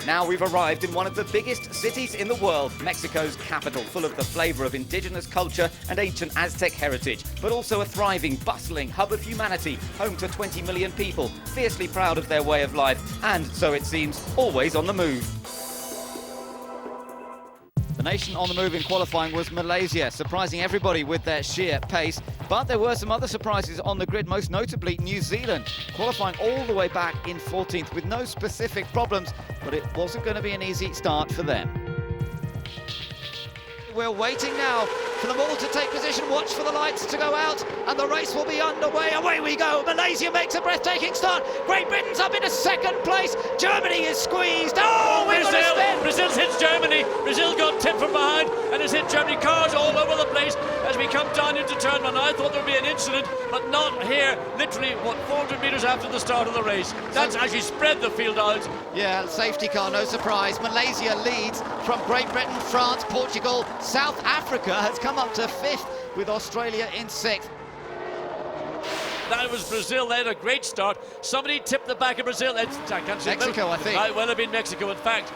Now we've arrived in one of the biggest cities in the world, Mexico's capital, full of the flavour of indigenous culture and ancient Aztec heritage, but also a thriving, bustling hub of humanity, home to 20 million people, fiercely proud of their way of life, and, so it seems, always on the move. The nation on the move in qualifying was Malaysia, surprising everybody with their sheer pace. But there were some other surprises on the grid, most notably New Zealand, qualifying all the way back in 14th with no specific problems, but it wasn't going to be an easy start for them. We're waiting now for them all to take position, watch for the lights to go out, and the race will be underway. Away we go. Malaysia makes a breathtaking start. Great Britain's up into second place. Germany is squeezed. Oh, we've got a spin. Brazil's hit Germany. Brazil got tipped from behind and has hit Germany. Cars all over the place as we come down into turn one. I thought there would be an incident, but not here. Literally, 400 metres after the start of the race. That's actually spread the field out. Yeah, safety car, no surprise. Malaysia leads from Great Britain, France, Portugal. South Africa has come up to 5th with Australia in 6th. That was Brazil. They had a great start. Somebody tipped the back of Brazil. I can't say Mexico, I think. Might well have been Mexico. In fact,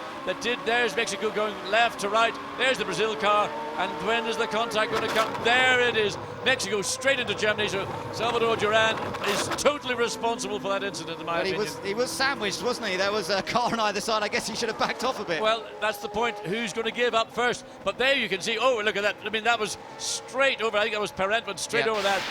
there's Mexico going left to right. There's the Brazil car. And when is the contact going to come? There it is. Mexico straight into Germany. So Salvador Duran is totally responsible for that incident, in my opinion. He was sandwiched, wasn't he? There was a car on either side. I guess he should have backed off a bit. Well, that's the point. Who's going to give up first? But there you can see, oh, look at that. I mean, that was straight over. I think that was Perent, but straight over that.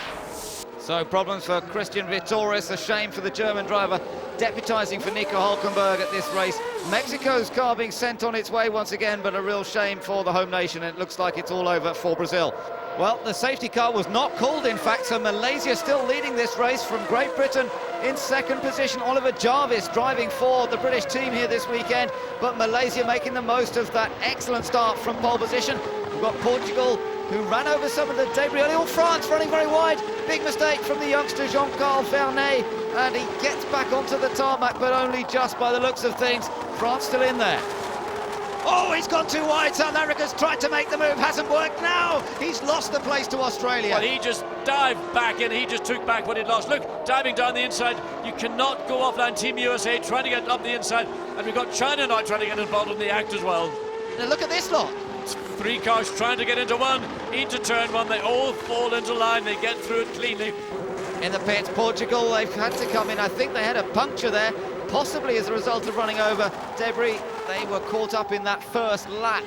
So problems for Christian Vittoris, a shame for the German driver, deputising for Nico Hulkenberg at this race. Mexico's car being sent on its way once again, but a real shame for the home nation. It looks like it's all over for Brazil. Well, the safety car was not called, in fact, so Malaysia still leading this race from Great Britain in second position. Oliver Jarvis driving for the British team here this weekend, but Malaysia making the most of that excellent start from pole position. We've got Portugal, who ran over some of the debris. All France running very wide. Big mistake from the youngster Jean-Carl Vernet, and he gets back onto the tarmac, but only just by the looks of things. France still in there. Oh, he's gone too wide. South Africa's tried to make the move, hasn't worked. Now he's lost the place to Australia. Well, he just dived back in. He just took back what he'd lost. Look, diving down the inside. You cannot go offline. Team USA trying to get up the inside, and we've got China now trying to get involved in the act as well. Now look at this lot. 3 cars trying to get into one, into turn one. They all fall into line. They get through it cleanly. In the pits, Portugal, they've had to come in. I think they had a puncture there, possibly as a result of running over debris. They were caught up in that first lap.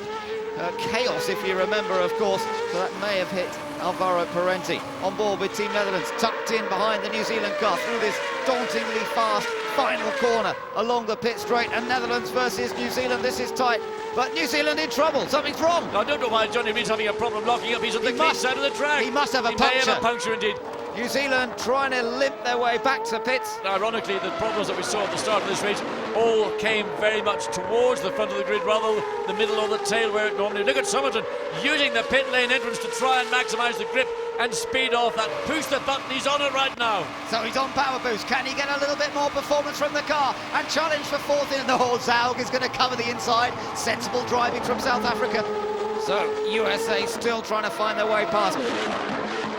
Chaos, if you remember, of course, so that may have hit Alvaro Parenti. On board with Team Netherlands, tucked in behind the New Zealand car through this dauntingly fast final corner along the pit straight, and Netherlands versus New Zealand. This is tight, but New Zealand in trouble. Something's wrong. I don't know why Johnny Reid's having a problem locking up. He's on the clean side of the track. He must have a puncture. He may have a puncture indeed. New Zealand trying to limp their way back to pits. Ironically, the problems that we saw at the start of this race all came very much towards the front of the grid rather than the middle or the tail where it normally. Look at Somerton using the pit lane entrance to try and maximise the grip and speed off that. Push the button, he's on it right now. So he's on power boost. Can he get a little bit more performance from the car and challenge for 4th in the whole? Zaug is going to cover the inside. Sensible driving from South Africa. So USA still trying to find their way past.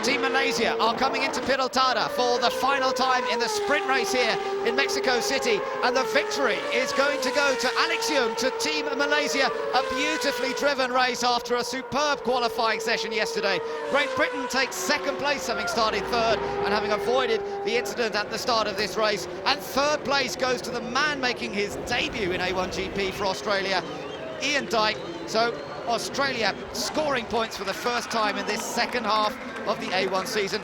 Team Malaysia are coming into Pirotada for the final time in the sprint race here in Mexico City, and the victory is going to go to Alex Young, to Team Malaysia. A beautifully driven race after a superb qualifying session yesterday. Great Britain takes second place, having started third and having avoided the incident at the start of this race, and third place goes to the man making his debut in A1GP for Australia, Ian Dyke. So Australia scoring points for the first time in this second half of the A1 season.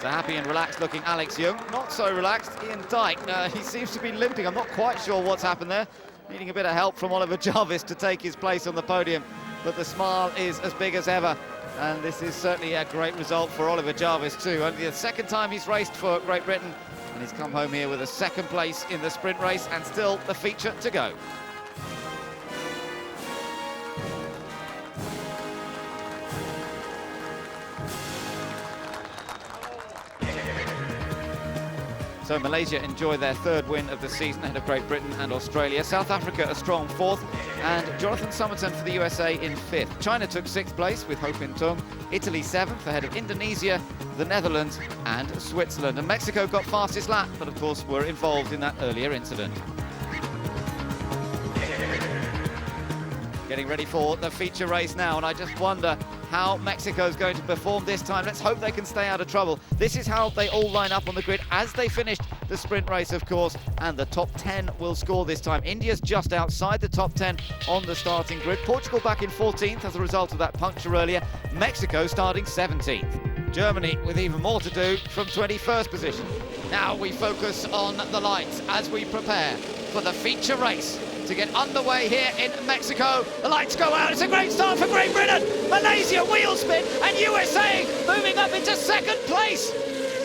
The happy and relaxed looking Alex Young, not so relaxed Ian Dyke. He seems to be limping. I'm not quite sure what's happened there. Needing a bit of help from Oliver Jarvis to take his place on the podium, but the smile is as big as ever, and this is certainly a great result for Oliver Jarvis too. Only the second time he's raced for Great Britain, and he's come home here with a second place in the sprint race and still the feature to go. So Malaysia enjoy their third win of the season ahead of Great Britain and Australia. South Africa a strong 4th, and Jonathan Somerton for the USA in 5th. China took 6th place with Ho Pin Tung. Italy 7th ahead of Indonesia, the Netherlands and Switzerland. And Mexico got fastest lap, but of course were involved in that earlier incident. Getting ready for the feature race now, and I just wonder how Mexico's going to perform this time. Let's hope they can stay out of trouble. This is how they all line up on the grid as they finished the sprint race, of course, and the top 10 will score this time. India's just outside the top 10 on the starting grid. Portugal back in 14th as a result of that puncture earlier. Mexico starting 17th. Germany with even more to do from 21st position. Now we focus on the lights as we prepare for the feature race to get underway here in Mexico. The lights go out. It's a great start for Great Britain. Malaysia wheel spin, and USA moving up into second place.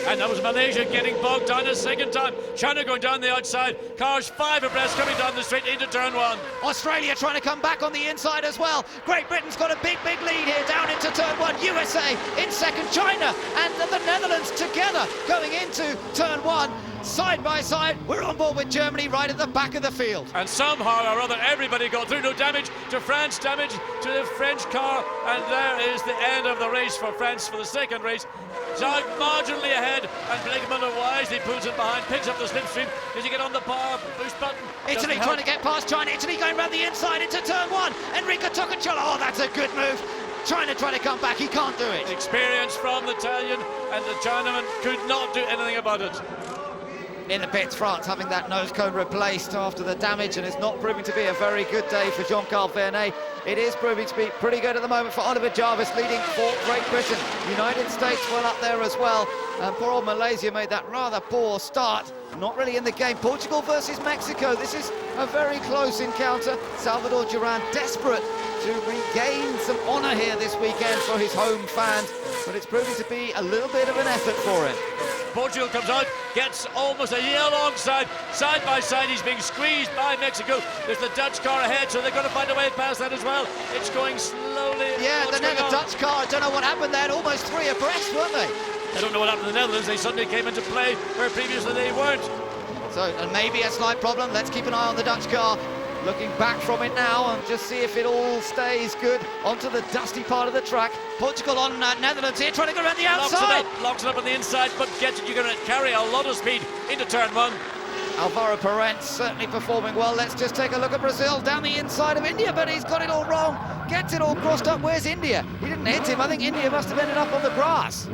And that was Malaysia getting bogged down a second time. China going down the outside. Cars 5 abreast coming down the straight into turn 1. Australia trying to come back on the inside as well. Great Britain's got a big lead here down into turn 1. USA in second. China and the Netherlands together going into turn 1. Side by side, we're on board with Germany right at the back of the field. And somehow or other, everybody got through. No damage to France, damage to the French car. And there is the end of the race for France for the second race. Zhang marginally ahead, and Blinkeman wisely pulls it behind, picks up the slipstream. Does he get on the power boost button? Italy trying to get past China. Italy going around the inside into turn 1. Enrico Toccacciola, oh, that's a good move. China trying to come back, he can't do it. Experience from the Italian, and the Chinaman could not do anything about it. In the pits, France having that nose cone replaced after the damage, and it's not proving to be a very good day for Jean-Carl Vernet. It is proving to be pretty good at the moment for Oliver Jarvis, leading for Great Britain. United States well up there as well, and poor old Malaysia made that rather poor start. Not really in the game. Portugal versus Mexico. This is a very close encounter. Salvador Duran desperate to regain some honour here this weekend for his home fans, but it's proving to be a little bit of an effort for him. Portugal comes out, gets almost a year alongside, side by side. He's being squeezed by Mexico. There's the Dutch car ahead, so they're going to find a way past that as well. It's going slowly. Yeah, the Dutch car, I don't know what happened there, almost 3 abreast, weren't they? I don't know what happened to the Netherlands. They suddenly came into play where previously they weren't. So, and maybe a slight problem. Let's keep an eye on the Dutch car. Looking back from it now and just see if it all stays good onto the dusty part of the track. Portugal on Netherlands here, trying to go around the outside. Locks it up on the inside, but gets it. You're going to carry a lot of speed into turn 1. Alvaro Perez certainly performing well. Let's just take a look at Brazil down the inside of India, but he's got it all wrong. Gets it all crossed up. Where's India? He didn't hit him. I think India must have ended up on the grass.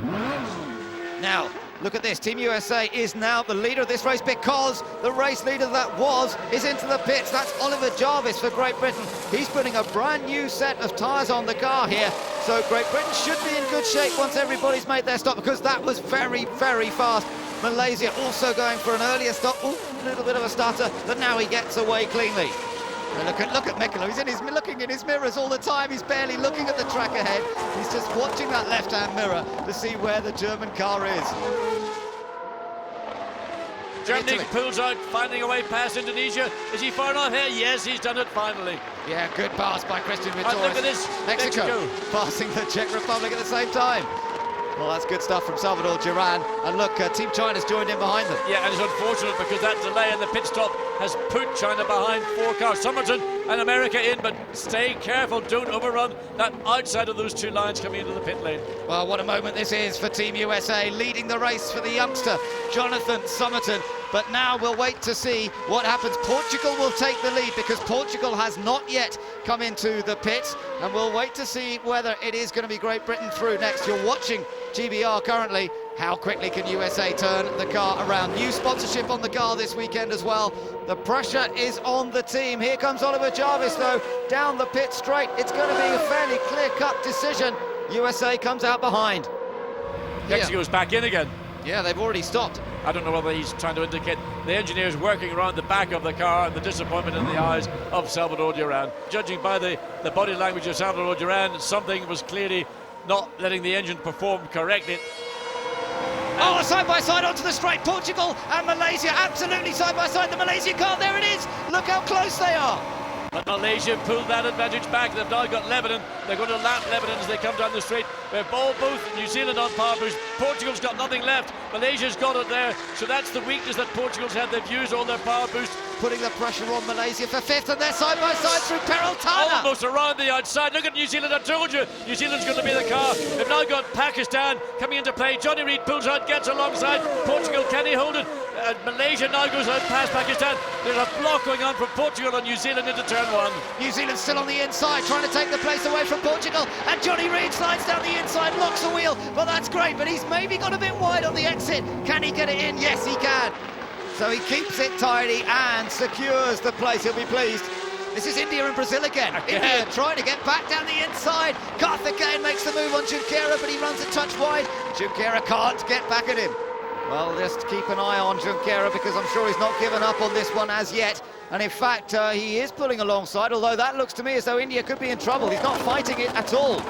Now, look at this. Team USA is now the leader of this race because the race leader that is into the pits. That's Oliver Jarvis for Great Britain. He's putting a brand new set of tyres on the car here. So Great Britain should be in good shape once everybody's made their stop, because that was very, very fast. Malaysia also going for an earlier stop. Ooh, a little bit of a stutter, but now he gets away cleanly. And look at Mikkola. He's looking in his mirrors all the time. He's barely looking at the track ahead. He's just watching that left-hand mirror to see where the German car is. Germany pulls out, finding a way past Indonesia. Is he far enough here? Yes, he's done it finally. Yeah, good pass by Christian Vittorius. Look at this, Mexico passing the Czech Republic at the same time. Well, that's good stuff from Salvador Duran. And look, Team China's joined in behind them. Yeah, and it's unfortunate because that delay in the pit stop has put China behind 4 cars. Somerton and America in, but stay careful, don't overrun that outside of those 2 lines coming into the pit lane. Well, what a moment this is for Team USA, leading the race for the youngster, Jonathan Somerton. But now we'll wait to see what happens. Portugal will take the lead because Portugal has not yet come into the pits, and we'll wait to see whether it is going to be Great Britain through next. You're watching GBR currently. How quickly can USA turn the car around? New sponsorship on the car this weekend as well. The pressure is on the team. Here comes Oliver Jarvis, though, down the pit straight. It's going to be a fairly clear-cut decision. USA comes out behind. Mexico's back in again. Yeah, they've already stopped. I don't know whether he's trying to indicate the engineers working around the back of the car and the disappointment in the eyes of Salvador Duran. Judging by the body language of Salvador Duran, something was clearly not letting the engine perform correctly. Oh, side by side onto the straight. Portugal and Malaysia absolutely side by side. The Malaysian car, there it is. Look how close they are. But Malaysia pulled that advantage back. They've now got Lebanon. They're going to lap Lebanon as they come down the straight. They're both New Zealand on power boost. Portugal's got nothing left. Malaysia's got it there. So that's the weakness that Portugal's had. They've used all their power boost. Putting the pressure on Malaysia for 5th, and they're side by side through Peraltana. Almost around the outside. Look at New Zealand. I told you, New Zealand's going to be the car. They've now got Pakistan coming into play. Johnny Reid pulls out, gets alongside. Portugal, can he hold it? Malaysia now goes out past Pakistan. There's a block going on from Portugal and New Zealand into turn one. New Zealand still on the inside, trying to take the place away from Portugal, and Johnny Reid slides down the inside, locks the wheel, but that's great, but he's maybe got a bit wide on the exit. Can he get it in? Yes, he can. So he keeps it tidy and secures the place. He'll be pleased. This is India and Brazil again. India trying to get back down the inside. Karthikeyan makes the move on Junqueira, but he runs a touch wide. Junqueira can't get back at him. Well, just keep an eye on Junqueira, because I'm sure he's not given up on this one as yet. And in fact, he is pulling alongside, although that looks to me as though India could be in trouble. He's not fighting it at all.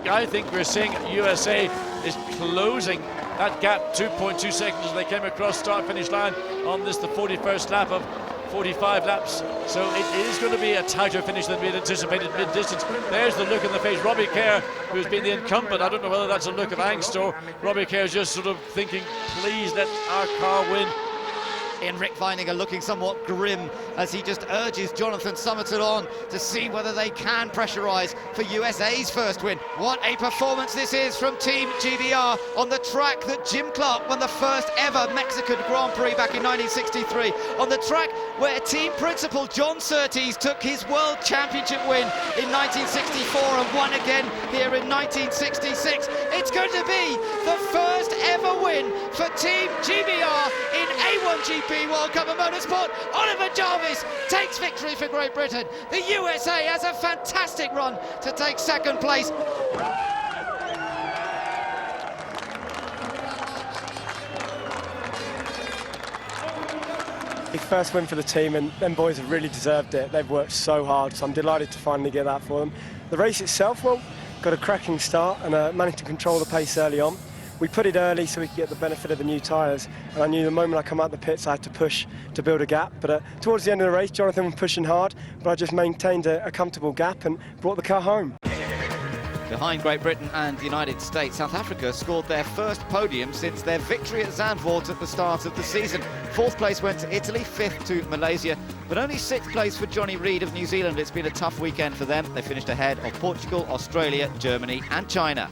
I think we're seeing USA is closing that gap, 2.2 seconds as they came across start-finish line on this, the 41st lap of 45 laps. So it is going to be a tighter finish than we had anticipated mid-distance. There's the look in the face. Robbie Kerr, who's been the incumbent, I don't know whether that's a look of angst or Robbie Kerr's just sort of thinking, please let our car win. Rick Weininger looking somewhat grim as he just urges Jonathan Somerton on to see whether they can pressurise for USA's first win. What a performance this is from Team GBR on the track that Jim Clark won the first ever Mexican Grand Prix back in 1963, on the track where team principal John Surtees took his World Championship win in 1964 and won again here in 1966. It's going to be the first ever win for Team GBR in A1GP World Cup of Motorsport. Oliver Jarvis takes victory for Great Britain. The USA has a fantastic run to take second place. First win for the team, and them boys have really deserved it. They've worked so hard, so I'm delighted to finally get that for them. The race itself, well, got a cracking start and managed to control the pace early on. We put it early so we could get the benefit of the new tyres, and I knew the moment I come out the pits I had to push to build a gap. But towards the end of the race, Jonathan was pushing hard, but I just maintained a comfortable gap and brought the car home. Behind Great Britain and the United States, South Africa scored their first podium since their victory at Zandvoort at the start of the season. Fourth place went to Italy, fifth to Malaysia, but only sixth place for Johnny Reid of New Zealand. It's been a tough weekend for them. They finished ahead of Portugal, Australia, Germany and China.